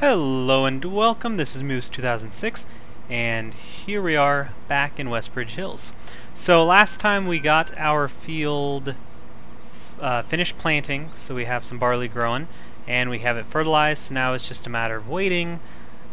Hello and welcome, this is Moose 2006, and here we are back in Westbridge Hills. So last time we got our field finished planting, so we have some barley growing, and we have it fertilized, so now it's just a matter of waiting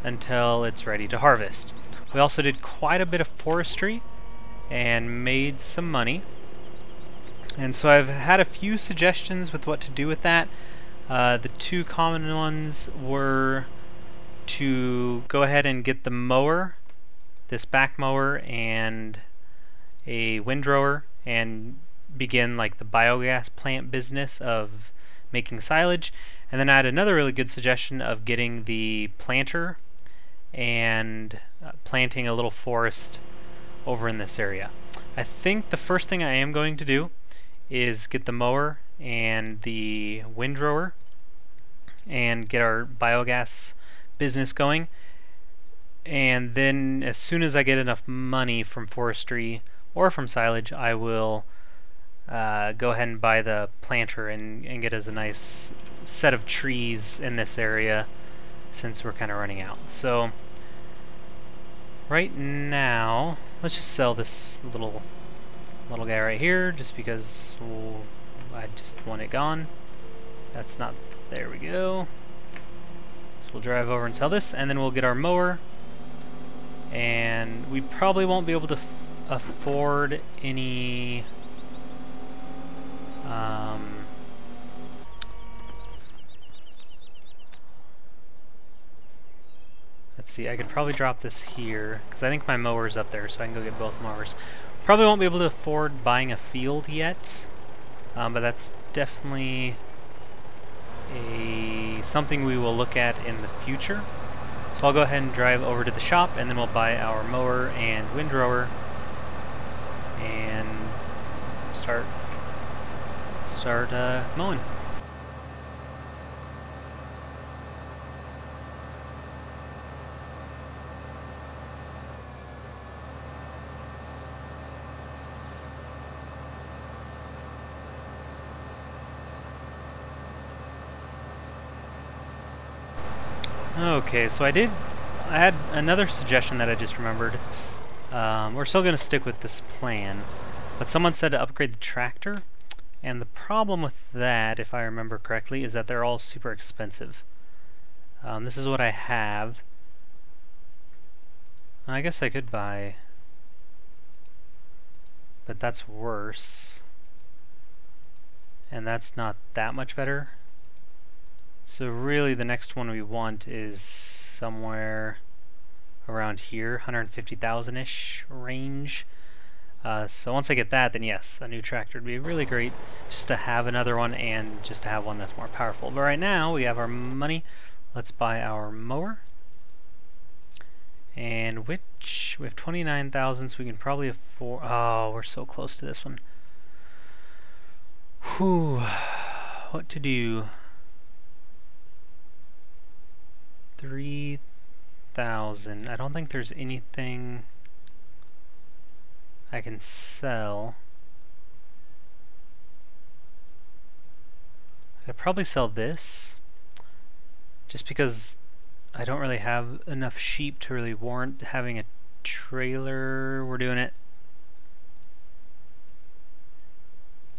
until it's ready to harvest. We also did quite a bit of forestry and made some money, and so I've had a few suggestions with what to do with that. The two common ones were to go ahead and get the mower, this back mower, and a windrower, and begin like the biogas plant business of making silage. And then I had another really good suggestion of getting the planter and planting a little forest over in this area. I think the first thing I am going to do is get the mower and the windrower and get our biogas business going, and then as soon as I get enough money from forestry or from silage, I will go ahead and buy the planter and get us a nice set of trees in this area since we're kind of running out. So right now let's just sell this little guy right here just because I just want it gone. That's not, there we go. So we'll drive over and sell this, and then we'll get our mower, and we probably won't be able to afford any let's see, I could probably drop this here because I think my mower's up there, so I can go get both mowers. Probably won't be able to afford buying a field yet, but that's definitely something we will look at in the future. So I'll go ahead and drive over to the shop, and then we'll buy our mower and windrower and start mowing. Okay, so I had another suggestion that I just remembered. We're still going to stick with this plan, but someone said to upgrade the tractor, and the problem with that, if I remember correctly, is that they're all super expensive. This is what I have. I guess I could buy, but that's worse, and that's not that much better. So really the next one we want is somewhere around here, 150,000-ish range. So once I get that, then yes, a new tractor would be really great just to have another one and just to have one that's more powerful. But right now we have our money. Let's buy our mower. And which, we have 29,000, so we can probably afford, oh, we're so close to this one. Whew, what to do? 3,000. I don't think there's anything I can sell. I could probably sell this just because I don't really have enough sheep to really warrant having a trailer. We're doing it.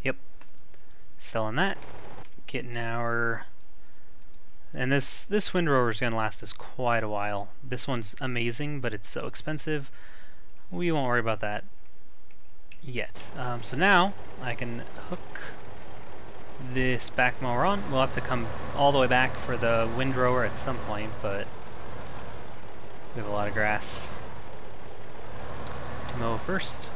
Yep. Selling that. Getting our... And this windrower is going to last us quite a while. This one's amazing, but it's so expensive. We won't worry about that yet. So now I can hook this back mower on. We'll have to come all the way back for the windrower at some point, but we have a lot of grass to mow first.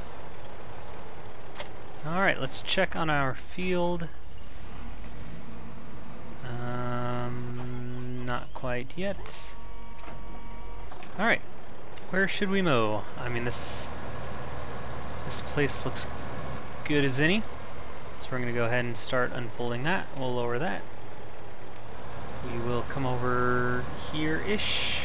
Alright, let's check on our field. Not quite yet. Alright, where should we mow? I mean, this place looks good as any. So we're going to go ahead and start unfolding that. We'll lower that. We will come over here-ish.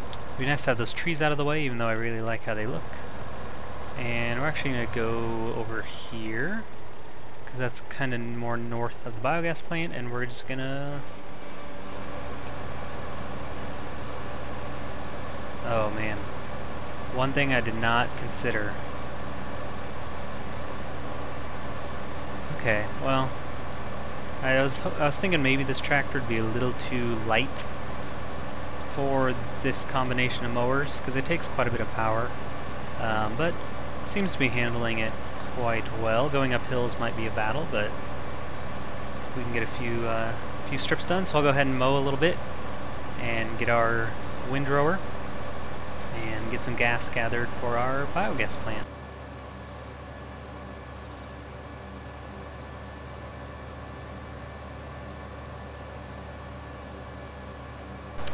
It'd be nice to have those trees out of the way, even though I really like how they look. And we're actually going to go over here, because that's kind of more north of the biogas plant, and we're just gonna... Oh man. One thing I did not consider. Okay, well, I was thinking maybe this tractor would be a little too light for this combination of mowers, because it takes quite a bit of power, but it seems to be handling it quite well. Going up hills might be a battle, but we can get a few strips done. So I'll go ahead and mow a little bit and get our windrower and get some gas gathered for our biogas plant.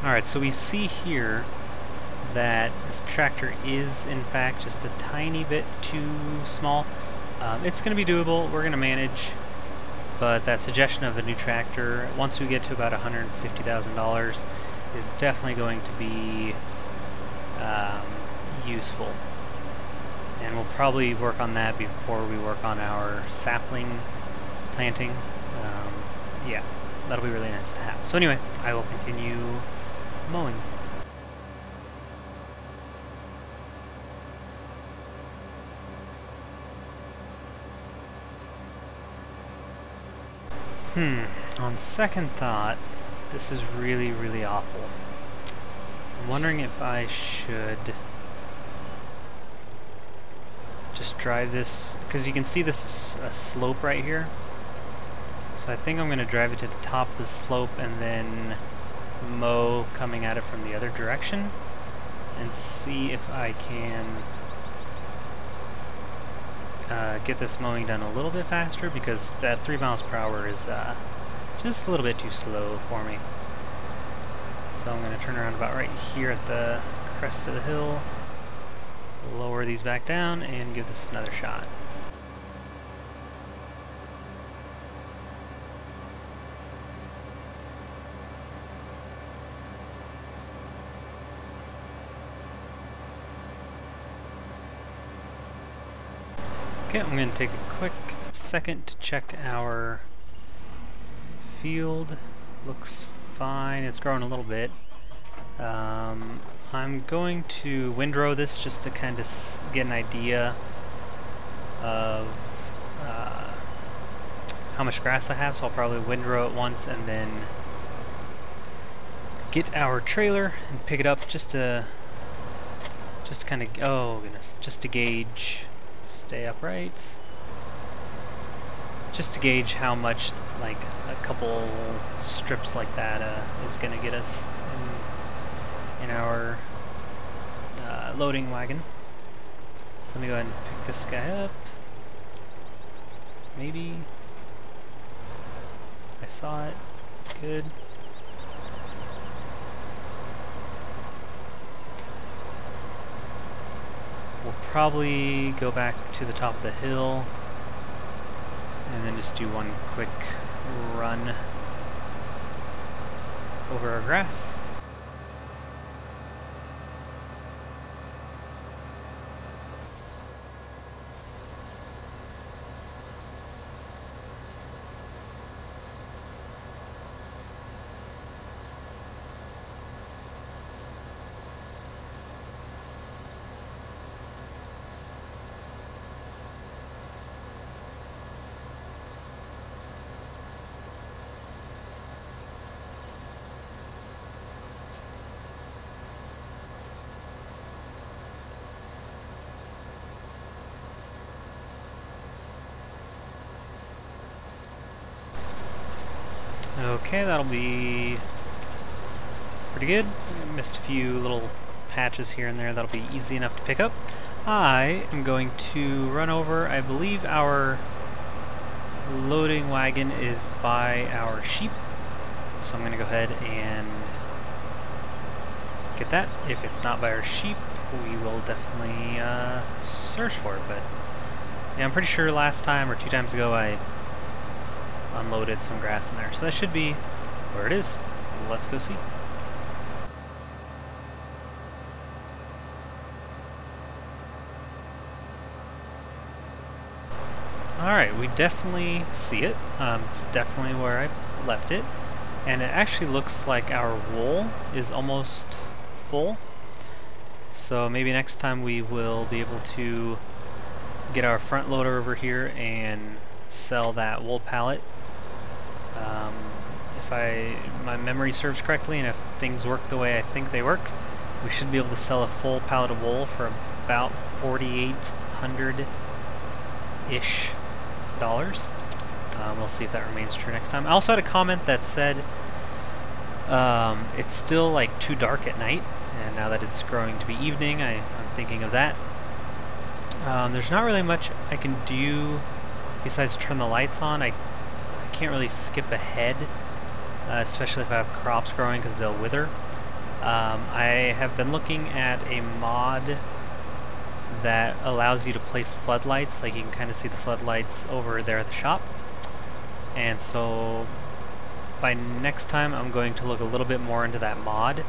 Alright, so we see here that this tractor is in fact just a tiny bit too small. It's going to be doable, we're going to manage, but that suggestion of a new tractor, once we get to about $150,000, is definitely going to be useful. And we'll probably work on that before we work on our sapling planting. Yeah, that'll be really nice to have. So anyway, I will continue mowing. On second thought, this is really, really awful. I'm wondering if I should just drive this, because you can see this is a slope right here. So I think I'm going to drive it to the top of the slope and then mow coming at it from the other direction and see if I can get this mowing done a little bit faster, because that 3 miles per hour is just a little bit too slow for me. So I'm going to turn around about right here at the crest of the hill, lower these back down, and give this another shot. Okay, I'm going to take a quick second to check our field. Looks fine. It's growing a little bit. I'm going to windrow this just to kind of get an idea of how much grass I have, so I'll probably windrow it once and then get our trailer and pick it up just to kind of, oh goodness, just to gauge. Stay upright. Just to gauge how much, like, a couple strips like that is going to get us in our loading wagon. So let me go ahead and pick this guy up. Maybe. I saw it. Good. We'll probably go back to the top of the hill and then just do one quick run over our grass. Okay, that'll be pretty good. Missed a few little patches here and there. That'll be easy enough to pick up. I am going to run over, I believe our loading wagon is by our sheep. So I'm going to go ahead and get that. If it's not by our sheep, we will definitely search for it. But yeah, I'm pretty sure last time or 2 times ago I unloaded some grass in there. So that should be where it is. Let's go see. Alright, we definitely see it. It's definitely where I left it. And it actually looks like our wool is almost full. So maybe next time we will be able to get our front loader over here and sell that wool pallet. If my memory serves correctly and if things work the way I think they work, we should be able to sell a full pallet of wool for about $4,800-ish. We'll see if that remains true next time. I also had a comment that said it's still like too dark at night, and now that it's growing to be evening, I'm thinking of that. There's not really much I can do besides turn the lights on. I can't really skip ahead, especially if I have crops growing because they'll wither. I have been looking at a mod that allows you to place floodlights, like you can kind of see the floodlights over there at the shop. And so by next time I'm going to look a little bit more into that mod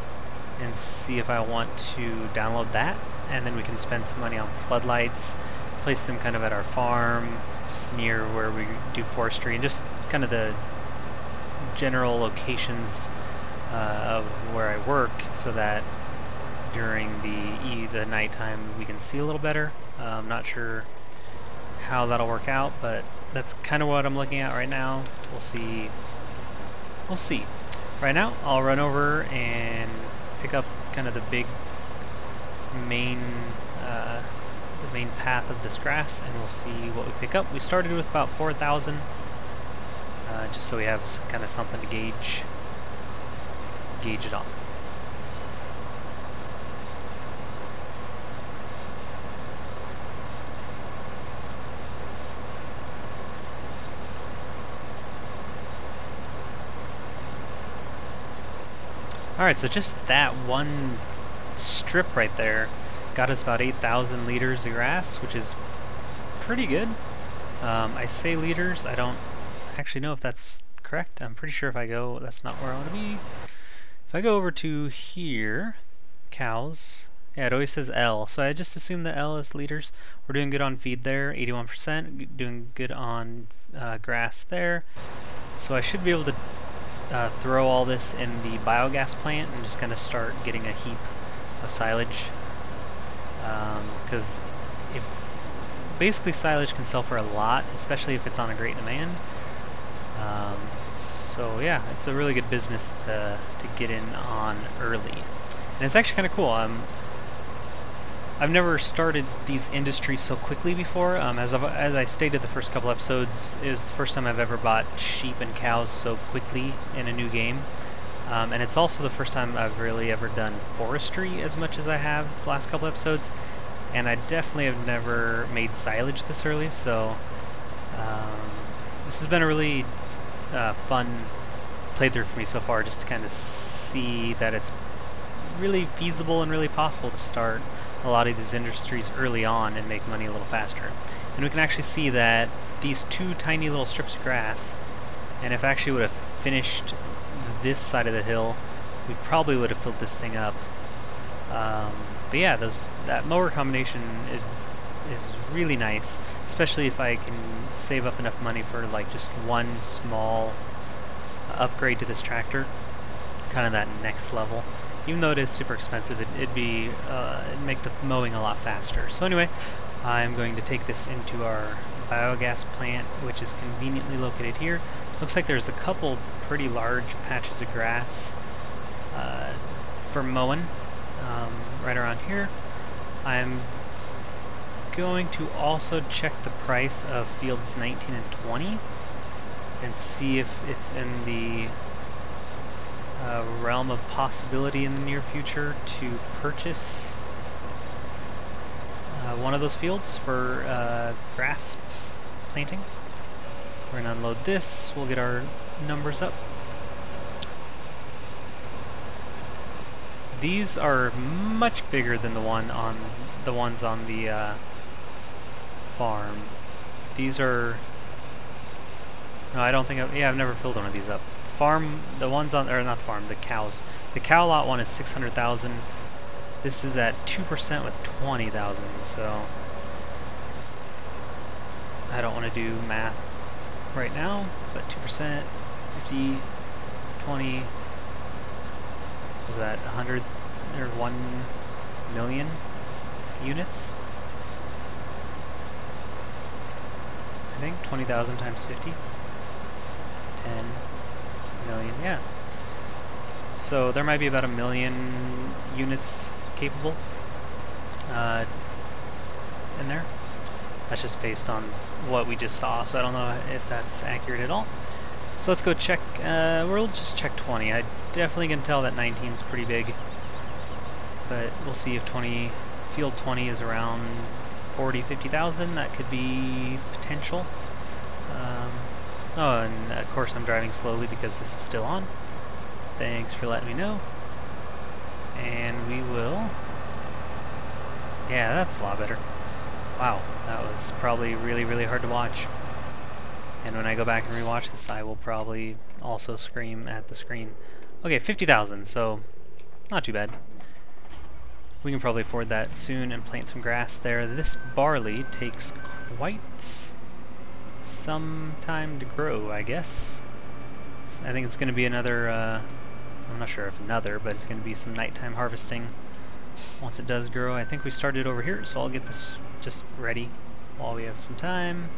and see if I want to download that, and then we can spend some money on floodlights, place them kind of at our farm near where we do forestry, and just kind of the general locations of where I work, so that during the nighttime we can see a little better. I'm not sure how that'll work out, but that's kind of what I'm looking at right now. We'll see. We'll see. Right now, I'll run over and pick up kind of the big main path of this grass, and we'll see what we pick up. We started with about 4,000, just so we have kind of something to gauge it on. Alright, so just that one strip right there got us about 8,000 liters of grass, which is pretty good. I say liters, I don't actually know if that's correct. I'm pretty sure if I go, that's not where I want to be. If I go over to here, cows, yeah, it always says L, so I just assume the L is liters. We're doing good on feed there, 81%, doing good on grass there. So I should be able to throw all this in the biogas plant and just kind of start getting a heap of silage, because if basically silage can sell for a lot, especially if it's on a great demand. So yeah, it's a really good business to get in on early, and it's actually kind of cool. I've never started these industries so quickly before. As I stated the first couple episodes, it was the first time I've ever bought sheep and cows so quickly in a new game. And it's also the first time I've really ever done forestry as much as I have the last couple episodes. And I definitely have never made silage this early, so this has been a really fun playthrough for me so far, just to kind of see that it's really feasible and really possible to start a lot of these industries early on and make money a little faster. And we can actually see that these two tiny little strips of grass, and if I actually would have finished this side of the hill, we probably would have filled this thing up. But yeah, that mower combination is really nice, especially if I can save up enough money for like just one small upgrade to this tractor, kind of that next level. Even though it is super expensive, it'd make the mowing a lot faster. So anyway, I'm going to take this into our biogas plant, which is conveniently located here. Looks like there's a couple pretty large patches of grass for mowing right around here. I'm going to also check the price of fields 19 and 20 and see if it's in the realm of possibility in the near future to purchase one of those fields for grass planting. We're going to unload this, we'll get our numbers up. These are much bigger than the ones on the farm. These are... No, I don't think I've never filled one of these up. The ones on, or not the farm, the cows. The cow lot one is 600,000. This is at 2% with 20,000, so I don't want to do math right now, but 2%, 50, 20, was that 100 or 1 million units? I think 20,000 times 50, 10 million, yeah. So there might be about 1 million units capable in there. That's just based on what we just saw, so I don't know if that's accurate at all. So let's go check, we'll just check 20. I definitely can tell that 19 is pretty big, but we'll see if field 20 is around 40, 50,000. That could be potential. Oh, and of course I'm driving slowly because this is still on. Thanks for letting me know. And we will... Yeah, that's a lot better. Wow, that was probably really, really hard to watch. And when I go back and rewatch this, I will probably also scream at the screen. Okay, 50,000, so not too bad. We can probably afford that soon and plant some grass there. This barley takes quite some time to grow, I guess. I think it's going to be another, I'm not sure if another, but it's going to be some nighttime harvesting once it does grow. I think we started over here, so I'll get this just ready while we have some time.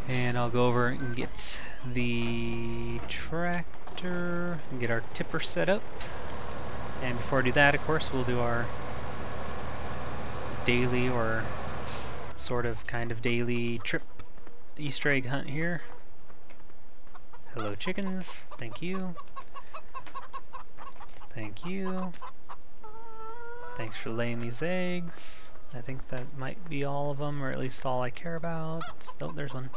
And I'll go over and get the tractor and get our tipper set up. And before I do that, of course, we'll do our daily or sort of kind of daily trip Easter egg hunt here. Hello chickens, thank you. Thank you. Thanks for laying these eggs. I think that might be all of them, or at least all I care about. Oh, there's one.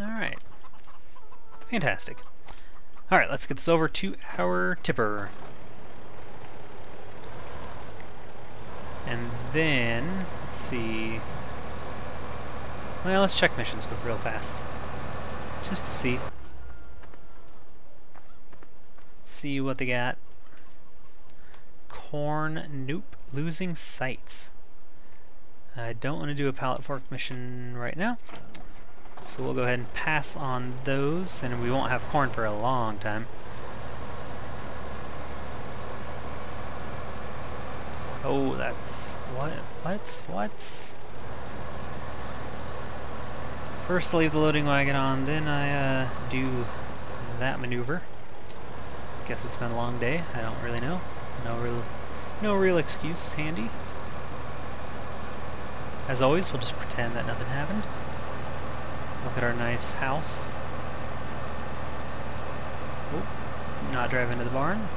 Alright. Fantastic. Alright, let's get this over to our tipper. And then, let's see. Well, let's check missions real fast. Just to see. See what they got. Corn, nope. Losing sight. I don't want to do a pallet fork mission right now. So we'll go ahead and pass on those, and we won't have corn for a long time. Oh, that's... What? First leave the loading wagon on, then I do that maneuver. Guess it's been a long day, I don't really know. No real excuse handy. As always, we'll just pretend that nothing happened. Look at our nice house. Oh, not drive into the barn.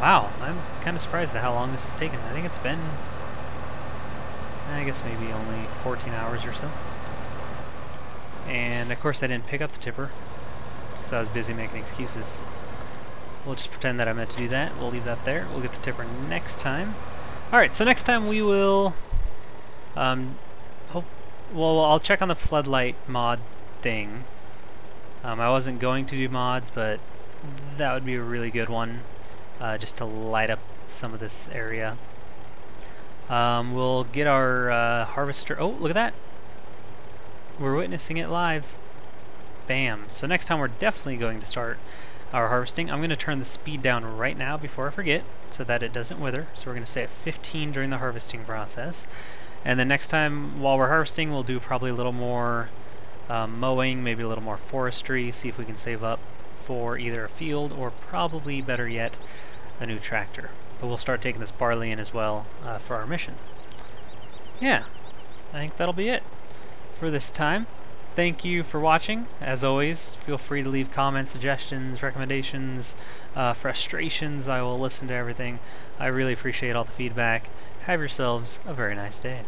Wow, I'm kind of surprised at how long this has taken. I think it's been, I guess maybe only 14 hours or so. And of course I didn't pick up the tipper, because I was busy making excuses. We'll just pretend that I meant to do that. We'll leave that there. We'll get the tipper next time. Alright, so next time we will... well, I'll check on the floodlight mod thing. I wasn't going to do mods, but that would be a really good one, just to light up some of this area. We'll get our harvester... Oh, look at that! We're witnessing it live. Bam. So next time we're definitely going to start our harvesting. I'm going to turn the speed down right now before I forget, so that it doesn't wither. So we're going to stay at 15 during the harvesting process. And then next time, while we're harvesting, we'll do probably a little more mowing, maybe a little more forestry, see if we can save up for either a field or probably, better yet, a new tractor. But we'll start taking this barley in as well for our mission. Yeah, I think that'll be it for this time. Thank you for watching. As always, feel free to leave comments, suggestions, recommendations, frustrations. I will listen to everything. I really appreciate all the feedback. Have yourselves a very nice day.